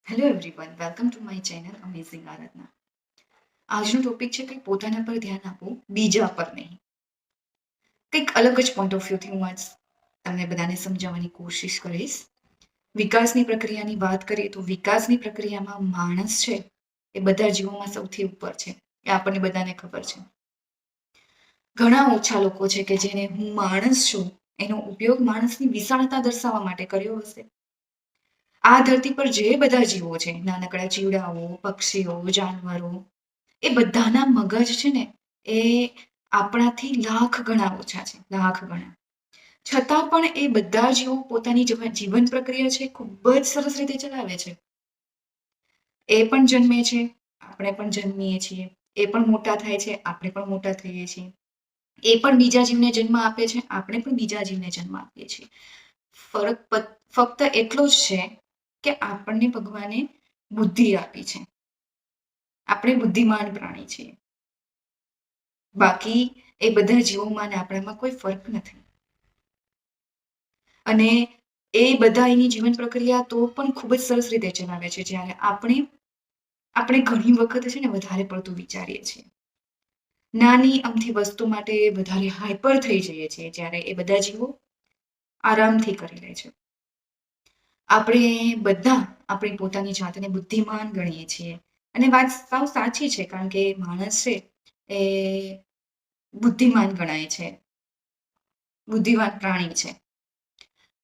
Hello everyone, welcome to my channel amazing Aradhana. આજનો topic છે કંઈક પોતાના પર ધ્યાન આપવું, બીજા પર નહીં. કંઈક અલગ જ પોઈન્ટ ઓફ વ્યૂથી હું આજ તમને બધાને સમજાવવાની કોશિશ કરીશ. વિકાસની પ્રક્રિયાની વાત કરીએ તો વિકાસની પ્રક્રિયામાં માણસ છે એ બધા જીવોમાં સૌથી ઉપર છે. એ આપણને બધાને ખબર છે. ઘણા ઓછા લોકો છે કે જેને હું માણસ છું એનો ઉપયોગ માણસની વિશાળતા દર્શાવવા માટે કર્યો હશે. આ ધરતી પર જે બધા જીવો છે, નાનકડા જીવડાઓ, પક્ષીઓ, જાનવરો, એ બધાના મગજ છે ને એ આપણાથી લાખ ગણા ઓછા છે, લાખ ગણા. છતાં પણ એ બધા જીવો પોતાની જીવન પ્રક્રિયા છે ખૂબ જ સરસ રીતે ચલાવે છે. એ પણ જન્મે છે, આપણે પણ જન્મીએ છીએ. એ પણ મોટા થાય છે, આપણે પણ મોટા થઈએ છીએ. એ પણ બીજા જીવને જન્મ આપે છે, આપણે પણ બીજા જીવને જન્મ આપીએ છીએ. ફક્ત એટલો જ છે કે આપણને ભગવાને બુદ્ધિ આપી છે. આપણે બુદ્ધિમાન પ્રાણી છીએ. બાકી એ બધા જીવોમાં ને આપણામાં કોઈ ફર્ક નથી. અને એ બધા એની જીવન પ્રક્રિયા તો પણ ખૂબ જ સરસ રીતે ચલાવે છે, જ્યારે આપણે ઘણી વખત છે ને વધારે પડતું વિચારીએ છીએ. નાની અમથી વસ્તુ માટે વધારે હાઈપર થઈ જઈએ છીએ, જ્યારે એ બધા જીવો આરામથી કરી લે છે. આપણે બધા આપણી પોતાની જાતને બુદ્ધિમાન ગણીએ છીએ. અને વાત સાવ સાચી છે, કારણ કે માણસ છે એ બુદ્ધિમાન ગણાય છે, બુદ્ધિવાન પ્રાણી છે.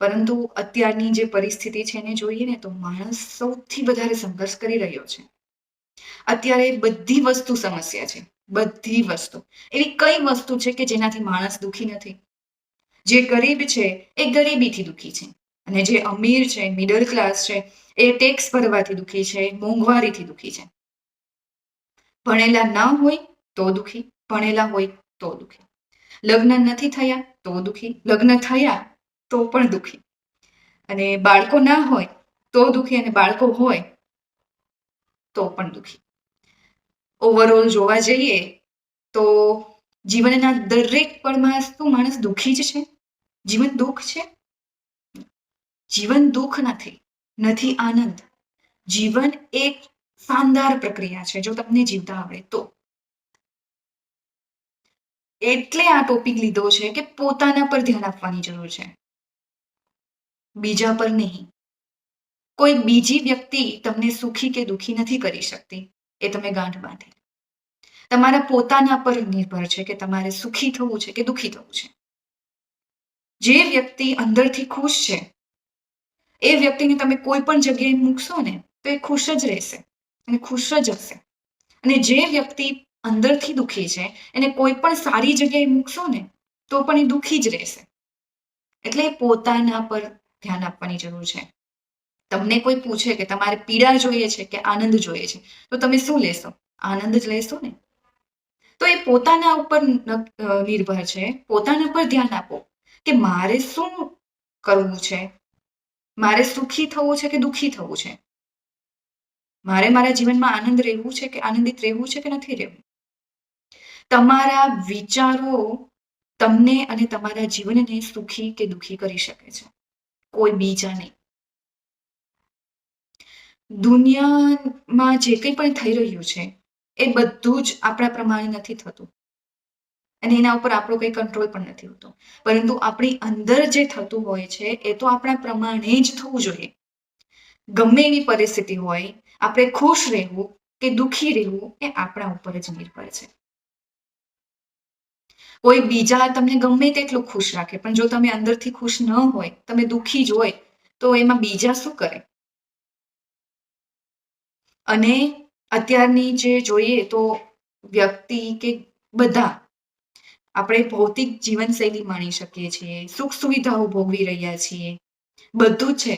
પરંતુ અત્યારની જે પરિસ્થિતિ છે એને જોઈએ ને તો માણસ સૌથી વધારે સંઘર્ષ કરી રહ્યો છે. અત્યારે બધી વસ્તુ સમસ્યા છે, બધી વસ્તુ. એવી કઈ વસ્તુ છે કે જેનાથી માણસ દુઃખી નથી? જે ગરીબ છે એ ગરીબીથી દુઃખી છે, અને જે અમીર છે, મિડલ ક્લાસ છે, એ ટેક્સ ભરવાથી દુઃખી છે, મોંઘવારીથી દુઃખી છે. ભણેલા ના હોય તો દુઃખી, ભણેલા હોય તો દુઃખી. લગ્ન નથી થયા તો દુઃખી, લગ્ન થયા તો પણ દુઃખી. અને બાળકો ના હોય તો દુઃખી, અને બાળકો હોય તો પણ દુઃખી. ઓવરઓલ જોવા જઈએ તો જીવનના દરેક પળમાં શું માણસ દુઃખી જ છે? જીવન દુઃખ છે? જીવન દુઃખ નથી આનંદ. જીવન એક શાનદાર પ્રક્રિયા છે, જો તમને જીવતા આવડે તો. એટલે આ ટોપિક લીધો છે કે પોતાના પર ધ્યાન આપવાની જરૂર છે, બીજા પર નહીં. કોઈ બીજી વ્યક્તિ તમને સુખી કે દુઃખી નથી કરી શકતી, એ તમે ગાંઠ બાંધી. તમારા પોતાના પર નિર્ભર છે કે તમારે સુખી થવું છે કે દુઃખી થવું છે. જે વ્યક્તિ અંદરથી ખુશ છે એ વ્યક્તિને તમે કોઈ પણ જગ્યાએ મૂકશો ને તો એ ખુશ જ રહેશે અને ખુશ જ હશે. અને જે વ્યક્તિ અંદરથી દુઃખી છે એને કોઈ પણ સારી જગ્યાએ મૂકશો ને તો પણ એ દુઃખી જ રહેશે. એટલે પોતાના પર ધ્યાન આપવાની જરૂર છે. તમને કોઈ પૂછે કે તમારે પીડા જોઈએ છે કે આનંદ જોઈએ છે, તો તમે શું લેશો? આનંદ જ લેશો ને. તો એ પોતાના ઉપર નિર્ભર છે. પોતાના પર ધ્યાન આપો કે મારે શું કરવું છે, મારે સુખી થવું છે કે દુઃખી થવું છે, મારે મારા જીવનમાં આનંદ રહેવું છે કે આનંદિત રહેવું છે કે નથી રહેવું. તમારા વિચારો તમને અને તમારા જીવનને સુખી કે દુઃખી કરી શકે છે, કોઈ બીજા નહીં. દુનિયામાં જે કંઈ પણ થઈ રહ્યું છે એ બધું જ આપણા પ્રમાણે નથી થતું, અને એના ઉપર આપણો કંઈ કંટ્રોલ પણ નથી હોતો. પરંતુ આપણી અંદર જે થતું હોય છે એ તો આપણા પ્રમાણે જ થવું જોઈએ. ગમે એવી પરિસ્થિતિ હોય, આપણે ખુશ રહેવું કે દુઃખી રહેવું એ આપણા ઉપર જ નિર્ભર છે. કોઈ બીજા તમને ગમે તેટલું ખુશ રાખે, પણ જો તમે અંદરથી ખુશ ન હોય, તમે દુઃખી જ હોય, તો એમાં બીજા શું કરે? અને અત્યારની જે જોઈએ તો વ્યક્તિ કે બધા આપણે ભૌતિક જીવનશૈલી માણી શકીએ છીએ, સુખ સુવિધાઓ ભોગવી રહ્યા છીએ, બધું છે.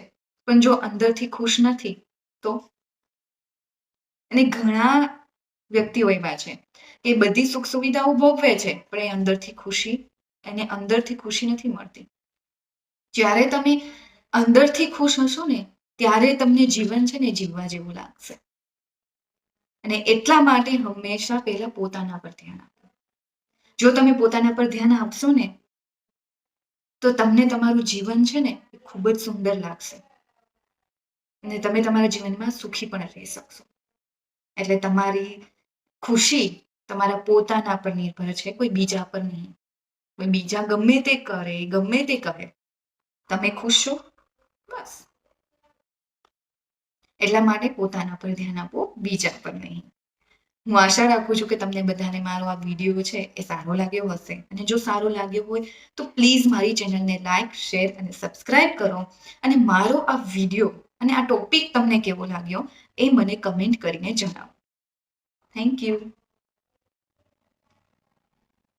પણ જો અંદરથી ખુશ નથી તો. અને ઘણા વ્યક્તિઓ એવા છે કે બધી સુખ સુવિધાઓ ભોગવે છે, પણ એને અંદરથી ખુશી નથી મળતી. જ્યારે તમે અંદરથી ખુશ હશો ને ત્યારે તમને જીવન છે ને જીવવા જેવું લાગશે. અને એટલા માટે હંમેશા પહેલા પોતાના પર ધ્યાન આપો. જો તમે પોતાના પર ધ્યાન આપશો ને તો તમને તમારું જીવન છે ને ખૂબ જ સુંદર લાગશે. અને તમે તમારા જીવનમાં સુખી પણ રહી શકશો. એટલે તમારી ખુશી તમારા પોતાના પર નિર્ભર છે, કોઈ બીજા પર નહીં. કોઈ બીજા ગમે તે કરે, ગમે તે કહે, તમે ખુશ છો? બસ. એટલા માટે પોતાના પર ધ્યાન આપો, બીજા પર નહીં. હું આશા રાખું છું કે તમને બધાને મારો આ વિડીયો છે એ સારો લાગ્યો હશે. અને જો સારો લાગ્યો હોય તો પ્લીઝ મારી ચેનલને લાઈક, શેર અને સબસ્ક્રાઇબ કરો. અને મારો આ વિડીયો અને આ ટોપિક તમને કેવો લાગ્યો એ મને કમેન્ટ કરીને જણાવો. Thank you.